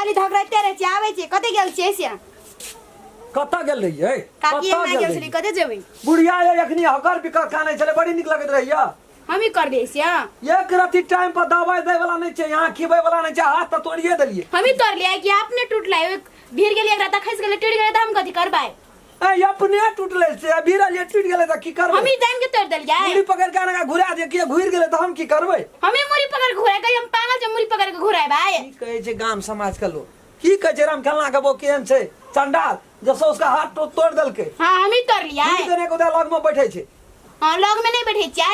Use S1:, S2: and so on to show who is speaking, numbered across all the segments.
S1: खाली धगराइते रहे छी आवे छी कते गेल छी से
S2: कत्ता गेल रहिए
S1: काकी ना गेल छी कते जेबै
S2: बुढ़िया एखनी हकर बिकर खाने चले बड़ी निक लगत रहिया
S1: हम ही कर दे से
S2: एक रति टाइम पर दवाई दे वाला नहीं छे यहां खिबै वाला नहीं छे हाथ त तोड़िए देलिए
S1: हम ही तोड़ लिया कि आपने टूट लाए भीड़ गेल एक रात खस गेल टूट गेल त हम कथि करबै
S2: ए अपने टूटले से भीड़ ले टूट गेले त की करबै
S1: हम ही जान के तोड़ देलिए
S2: मुड़ी पकड़ के आना घुरा दे के घुर गेले त हम की करबै
S1: हम ही मुड़ी पकड़ के घुराए गई हम पागल जे मुड़ी पकड़ के घुराए भाई
S2: की कहे छे गाम समाज के लोग की कहे छे राम खेलना के वो केहन छे चंडाल जसो उसका हाथ तो तोड़ देलके
S1: हां हम ही तोड़ लिया
S2: है देने को लग में बैठे छे
S1: हां लग में नहीं बैठे छे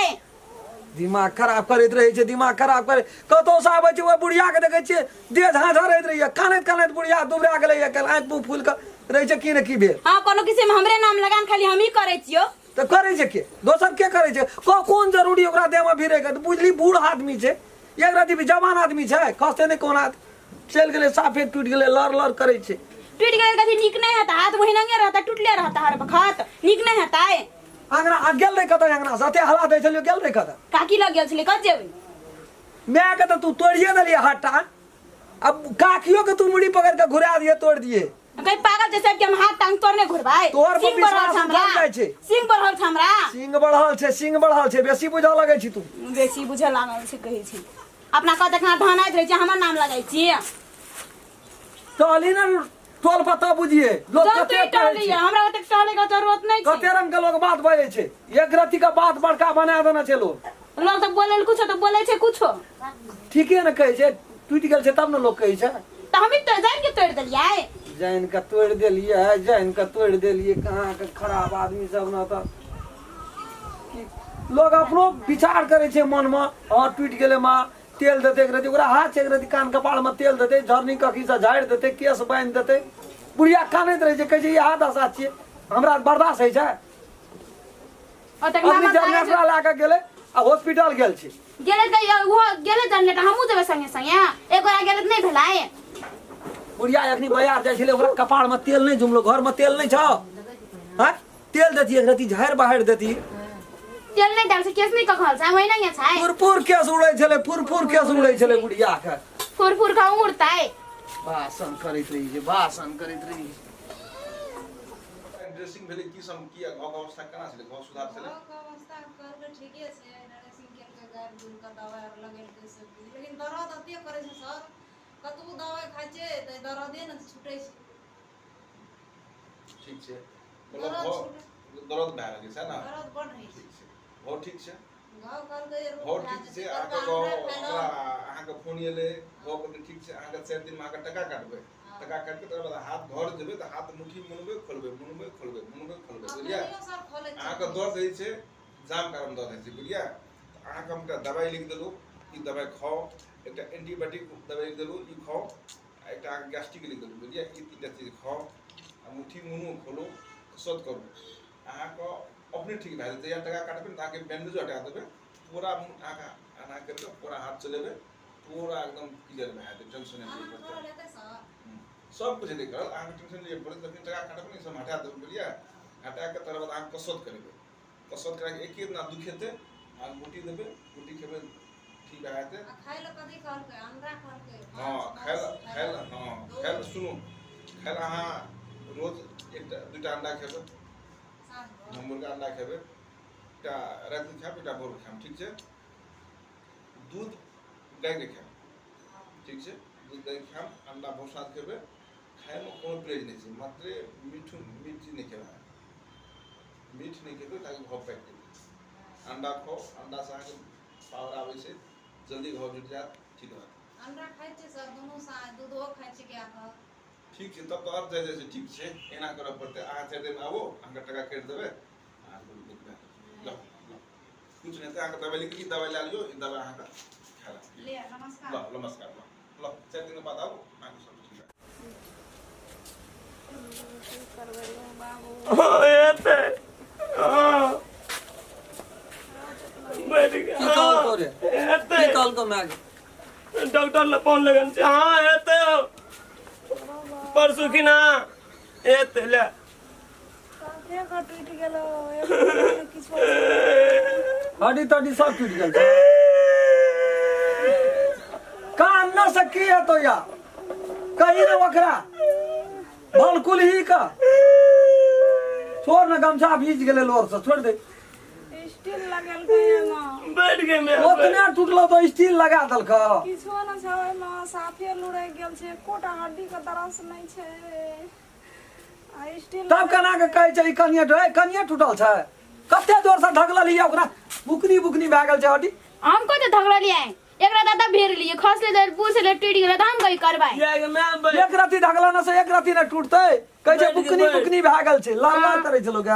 S2: दिमाग खराब करैत रहे छे दिमाग खराब करे कतो से आबै छे ओ बुढ़िया के देखे छे देह झाझा रहत रहिए कानत बुढ़िया दुबरा गेलै कल आंख मुंह फूल के रहे छे की ने की भेल
S1: हां कोनो किसी में हमरे नाम लगान खाली हम ही करे छियो
S2: तो करे छे के दोसर के करे छे कौन जरूरी ओकरा देह में भिरे के बुझली बूढ़ आदमी छे एक राती भी जवान आदमी छे खसते ने कोन हाथ चल गेले साफे टूट गेले लर करे छे
S1: टूट गेले कथि निक नहीं है हाथ वही नंगे रहता टूटले रहता हर वक्त निक नहीं है
S2: अंगना गेल रे कत अंगना सते हला दे छलियो गेल रे कत
S1: काकी लग गेल छले कत जेबै
S2: मैं के तू तोड़िए देलिए हट्टा अब काकियो के तू मुड़ी पकड़ के घुरा दिए तोड़ दिए
S1: कई पागल जैसे कि हम हाथ टांग तोड़ने घुरबाई
S2: तोर पर विश्वास उठल जाय छे
S1: सिंह बढ़ल छ हमरा
S2: सिंह बढ़ल छे बेसी बुझा लगे छी तू
S1: बेसी बुझा लागल छे कहै छी अपना कत देखना धानाइत रहे छी हमर नाम लगाई छी
S2: टहली ना टोल पता बुझिए लोग कते
S1: टहली हमरा ओते टहले के जरूरत नहीं छे
S2: कते रंग के लोग बात बाजे छे एक रति का बात बड़का बना देना छे लोग
S1: तो बोले कुछ तो बोले छे कुछ
S2: ठीक है ना कहे छे टूट गेल छे तब ना लोग कहे छे
S1: तो हम ही तो जान के तोड़ देलिए
S2: जान का तोड़ देलिए जान का तोड़ देलिए कहां के खराब आदमी सब ना तो लोग अपनो विचार करे छे मन में हां टूट गेले मां तेल देते एक रति ओकरा हाथ एक रति कान कपाड़ में तेल देते झरनी कखी से झाड़ देते केस बांध देते बुढ़िया कानैत रहे छे कहे छे यह दशा छिए हमरा बर्दाश्त है छे अपनी जरनेसरा लाके गेले आ हॉस्पिटल गेल छी
S1: गेले त वो गेले जनले त हमहु देबे संगे संगे एक बार गेले त नहीं भेलाए
S2: बुढ़िया एखनी बाजार जाय छले ओकरा कपाड़ में तेल नहीं जुमलो घर में तेल नहीं छ हां तेल देती एक रति झाड़ बाहर देती
S1: तेल नहीं डाल से केस नहीं कखल छ वही नहीं छ
S2: फुरफुर केस उड़े छले बुढ़िया के
S1: फुरफुर का उड़ता है
S2: भाषण करैत रही जे भाषण करैत रही
S3: ड्रेसिंग भेले की सम की अवस्था केना छले घर सुधार छले
S4: अवस्था करबे ठीके छै ड्रेसिंग के गार दूर का दवाई और लगेल के सब लेकिन दर्द अते करे छै सर कतबो दवाई खाइ छै त दर्दे न छूटे छै
S3: ठीक छै दर्द भए रहल छै ना
S4: दर्द बढ़ रही छै
S3: हो ठीक छै
S4: गाव काल के
S3: हो ठीक छै अहाँ के फोन एले हो के ठीक छै अहाँ के 4 दिन में अहाँ के टका काटबे टका काट के तकर बाद हाथ घर जेबे त हाथ मुट्ठी मुनबे खोलबे बुझलियै अहाँ के दर्द है छै जाम कारण दर्द है छै बुझलियै अहाँ के हम दवाई लिख देलु ई दवाई खाओ एकटा एंटीबायोटिक दवाई लिख देलु ई खाओ एकटा गैस्ट्रिक लिख देलु बुझलियै ई तीनटा चीज खाओ आ मुट्ठी मुनु खोलो कसरत करू अहाँ के अपने ठीक भए जेतै या टका काटबे त अहाँके बैंडेज हटा देबे पूरा आँखा आना करके पूरा हाथ चलेबे पूरा एकदम क्लियर भए जेतै टेंशन नहीं पड़तै सब कुछ देख रहल अहाँ टेंशन नहीं पड़तै लेकिन टका काटबे नहीं सब हटा देबे बुझलियै हटा के तरह बाद अहाँ कसरत करबे कसरत करा के एक दिन ना दुखेते आ मुट्ठी देबे मुट्ठी खेबे ठीक भए जेतै
S4: खाइ ल कथि कहलकै अंडा कहलकै
S3: हां खाइल सुनु खाइल अहाँ रोज एकटा दुटा अंडा खेबे मुर्गा अंडा खेबे टा रात में खाब टा भोर खाम ठीक छै दूध गाय के खाम ठीक छै दूध गाय खाम अंडा भोर साथ खेबे खाए में कोनो प्रेज नहीं छै मात्र मीठ नहीं खेबे मीठ नहीं खेबे ताकि घाव पैक देबे अंडा खाओ अंडा से अहाँके पावर आबै छै जल्दी घाव जुट जात ठीक होत
S4: अंडा खाइ छै सर दोनों सा दूधो खाइ छै क्या का
S3: ठीक छै तब तो और जाय जाय ठीक छै एना करऽ पड़तै अहाँ 4 दिन आबो अहाँके टका काटि देबै आ लो कुछ नहीं था अहाँके दवाई लिखी दवाई ला लियो ई दवाई अहाँके खा
S4: ले नमस्कार
S3: लो नमस्कार लो 4 दिन बाद आबो अहाँके सब ठीक है
S2: हां एते हां बैठ गया की कॉल करे एते की कॉल को मैं डॉक्टर ले फोन लगन से हां एते परसु की ना एते ले का टूट गेलो किछो हड्डी तड्डी सब टूट गेल कान न सकी है तो या कहीं ना ओकरा भलकुल ही का छोड़ ना गमछा भीज गेले लोर से छोड़ दे
S1: स्टील लगल गए मां
S5: बैठ गए मैं
S2: ओतने टूटलो तो स्टील लगा दलक
S1: किछो न छै मां साफे लुड़ै गेल छै कोटा हड्डी के दरस नहीं छै आ स्टील
S2: तब कना के कहै छै कनिया टूटल छै कते जोर से ढकल लिया ओकरा बुकनी भए गेल छै हड्डी
S1: हम को तो धगड़ा लिया है एकरा दादा भेर लिए खसले दर पूछले टूट गेल त हम कई करबाई
S5: ये मैं
S2: एक राती ढकला न से एक राती न टूटते कहै छै बुकनी भए गेल छै लाला करे छै लोग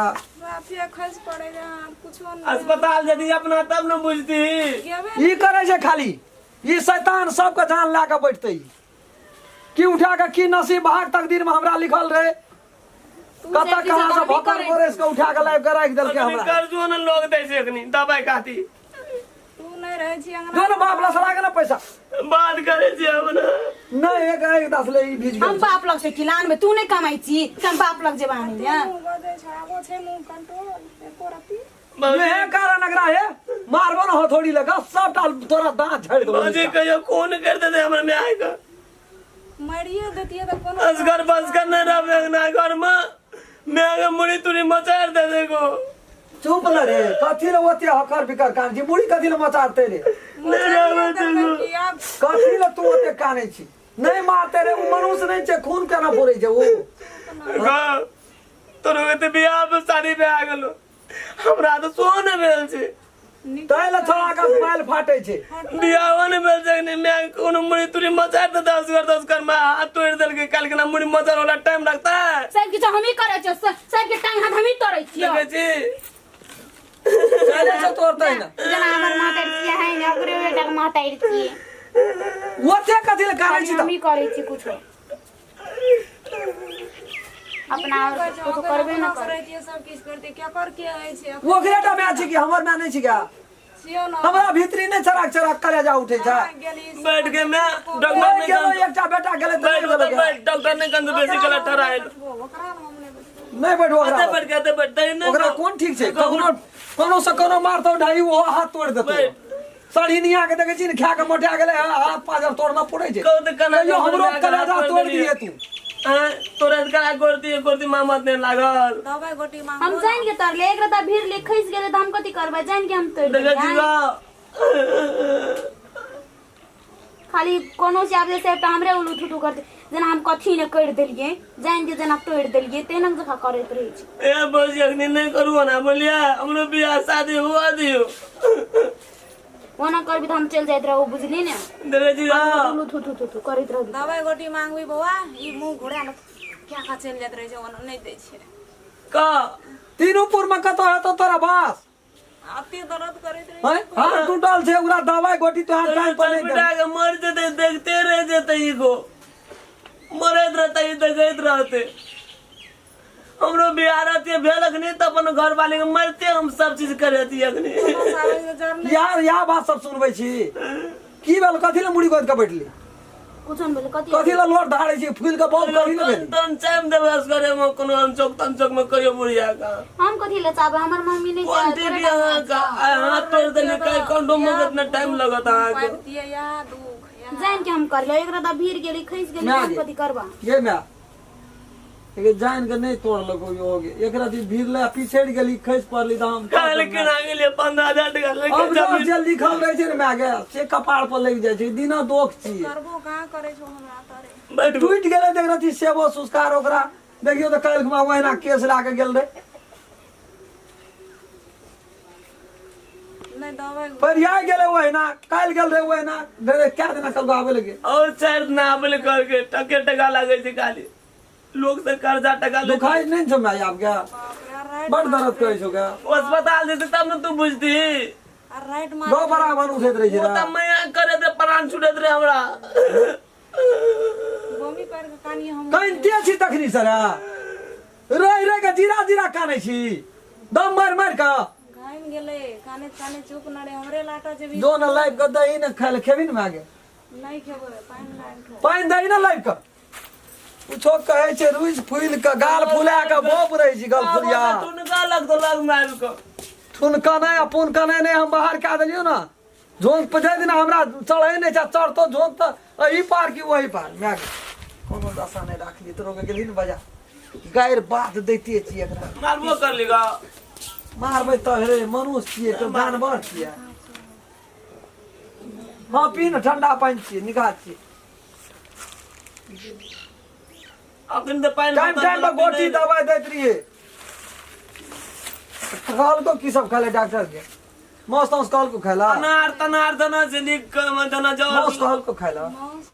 S1: साफे खस पड़ेगा कुछो नहीं
S5: अस्पताल यदि अपना तब न बुझती
S1: गेबे
S2: ई करे छै खाली ई शैतान सबके जान ला के बैठते की उठा के की नसीब भाग तकदीर में हमरा लिखल रहे कत कहां से भकर कोरेस के उठा के लाइव के राख देलके हमरा
S5: कर्जो न लोग दै छै अखनी दवाई खाती
S1: तू नहीं रहे छी अंगना
S2: जो न बाप लसरा के ना पैसा
S5: बात करे छी अब न
S2: नहीं एक 10 ले ई भीज
S1: हम
S2: गेल
S1: बाप लग से किलान में तू नहीं कमाई छी हम बाप लग जेबानी है
S6: बजे छागो छे मुंह कंट्रोल एको राती
S2: ये कारण अगरा है मारबो न हथौड़ी लगा सब टाल तोरा दांत झाड़ दो
S5: मुझे कहियो कौन कर देते हमरा में आए का
S6: मरिए देतिए तो कोनो
S5: असगर बस करने रहे ना घर में मैं अगर मुड़ी तुरी मचार दे देखो
S2: चुप न रे कथी ले ओते हकर बिकर कान जी मुड़ी कथी ले मचारते रे
S5: नहीं रहे देखो
S6: किया
S2: कथी ले तू ओते काने छी नहीं मारते रे उ मनुष्य नहीं छे खून केना फोड़े छे वो
S5: तोरो के बियाह में शादी पे आ गेलो हमरा तो सोन भेल छै
S2: तैले छोड़ा का स्माइल फाटे छे
S5: बियाह ने भेल छै नहीं मैं कोनो मुड़ी तुरी मचार दे 10 कर मैं हाथ तोड़ देल के कल के ना मुड़ी मचार वाला टाइम लगता है
S1: सब किछ हम ही करे छ सब के टांग हाथ हम ही तोड़ै छी
S5: देखे छी
S2: चले से तोड़ते ना
S1: जना हमर माता छिए है ने ओकरे बेटा के माता छिए
S2: ओते कथी ले काने छी
S1: हम ही करे छी कुछ अपना कुछ करबे न करे
S6: रहती है सब किस करते क्या कर के आए छे
S2: वो ग्रेटा में छी कि हमर में नहीं छी क्या
S6: सियो ना
S2: हमरा भीतरी नहीं चराक कलेजा उठे छे
S6: गेली
S5: बैठ के मैं डॉक्टर
S2: कोई
S5: ने
S2: गेलो एकटा बेटा गेले तो नहीं गेलो
S5: बैठ डॉक्टर ने कंद बेसी कला ठहराए
S6: ओकरा हमने
S2: नहीं बैठो
S5: आते
S2: ओकरा
S5: बैठ के आते बैठ दे ना
S2: ओकरा कौन ठीक छे कोनो से कोनो मारतो ढाई वो हाथ तोड़ देतो साड़ी निया के देखे छी ने खा के मोटा गेले हाथ पाजर तोड़ना पड़े छे
S5: कहू तो कना
S2: यो हमरो कलेजा तोड़ दिए तू
S5: तोरा करा गोरती मामत ने लागल
S6: दवाई गोटी मांग
S1: हम जान के तरले एक रता भीड़ ले खइस गेले त हम कथि करबै जान के हम तोड़
S5: देखे
S1: देबै
S5: जीवा
S1: खाली कोनो से आबे से हमरे उलू ठुटू करते जना हम कथि ने कर देलिए जान के जना तोड़ देलिए तेनक जका करैत रही छी
S5: ए बस अखनी नहीं करू ना बोलिया हमरो बियाह शादी हुआ दियो
S1: ओना करबी त हम चल जाइत रहू बुझली ने
S5: देखे जीवा
S1: उलू ठुटू ठुटू करैत रहू
S6: दवाई गोटी मांगबी बौआ ई मुंह घुरा न क्या खा चल जात रहे छे ओना नहीं दै छे
S5: का
S2: तीनोपुर में कतो है तो तोरा बास
S6: अति दर्द करैत रहे
S2: हैं हाथ टूटल छे ओकरा दवाई गोटी तो हाथ टाइम पर नहीं दे
S5: बेटा के मर जते देखते रह जते को मरत रहते देखत रहते हमरो बिहार आते भेलक नहीं तो अपन घर वाले के मरते हम सब चीज करती अखनी
S6: सारे के जरने
S2: यार या बात सब सुनबै छी की भेल कथी ले मुड़ी गोद के बैठली
S1: कुछन बोले कथि
S2: कथी ले लोट धाड़े छी फूल के बहुत करी ले भेली
S5: तन टाइम देबस करे में कोनो तन चौक में कहियो बुढ़िया का
S1: हम कथि ले चाहबे हमर मम्मी नहीं
S5: कौन
S1: चाहे
S5: दीदी यहाँ का हाथ तोड़ देने का कंडोम में कितना टाइम लगता है
S6: पागतिया या दुख या
S1: जान के हम कर ले एक रता भीड़ गेली खइस गेली
S2: ना
S1: हम
S2: गे।
S1: कथि करबा
S2: ये मैं एक जान के नहीं तोड़ लगो यो हो गए एक राती भीड़ ले पीछे गेली खस पड़ली तो हम
S5: कल के ना गेले 15,000 टका
S2: अब
S5: लेके
S2: जो
S5: जमीन
S2: जल्दी खाल रहे छे मैं गया से कपाड़ पर लग जाय छे दिना दोख छी
S6: करबो कहां करे छो हमरा तारे
S5: बैठ
S2: टूट गेले देख रती सेबो संस्कार ओकरा देखियो तो काल में वहना केस ला के गेल रे
S6: नहीं दवाई
S2: परिया गेले वहना काल गेल रे वहना दे क्या दिन कल आवे लगे
S5: और चार नावल करके टका लगे थे खाली लोग से कर्जा टका ले
S2: दुखाई नहीं छो मैं आप क्या बड़ दर्द करे छो क्या
S5: अस्पताल जैसे तब न तू बुझती
S6: राइट मार
S2: दो बराबर उठेत रही
S5: वो
S2: छे
S5: तब मैं करे थे प्राण छूटत रहे हमरा
S6: भूमि पर के कानी हम
S2: कहिते छी तखनी सरा रह रह के जीरा जीरा काने छी दम मार मार का
S6: घाइन गेले काने काने चुप न रे हमरे लाटा जे भी
S2: जो न लाइव कर दही न खाले खेबी न मागे
S6: नहीं खेबो पानी लाइन खा
S2: पानी दही न लाइव कर पूछो कहे छे रुइस फूल का गाल फुला के बोप रही छी गल फुलिया
S5: तूने का लग तो लग मार को
S2: थुन कने अपुन कने ने हम बाहर का देलियो ना झोंक पे दे दिन हमरा चढ़े ने चढ़ तो झोंक तो ई पार की वही पार मागे कोनो दशा नहीं राखली तो रोके गेली न बजा गायर बात दैते छियै एकरा
S5: मारबो कर लेगा
S2: मारबै त रे मनुष्य छियै तो जानवर छियै हाँ पी न ठंडा पानी छियै निकाह छियै
S5: अखन तो पानी
S2: टाइम टाइम पर गोटी दवाई दैत रहिए कहल को की सब खाले डॉक्टर के मौस तौस कहल को खाला
S5: अनार तनार दना से लिख कर दना जाओ
S2: मौस कहल को खाला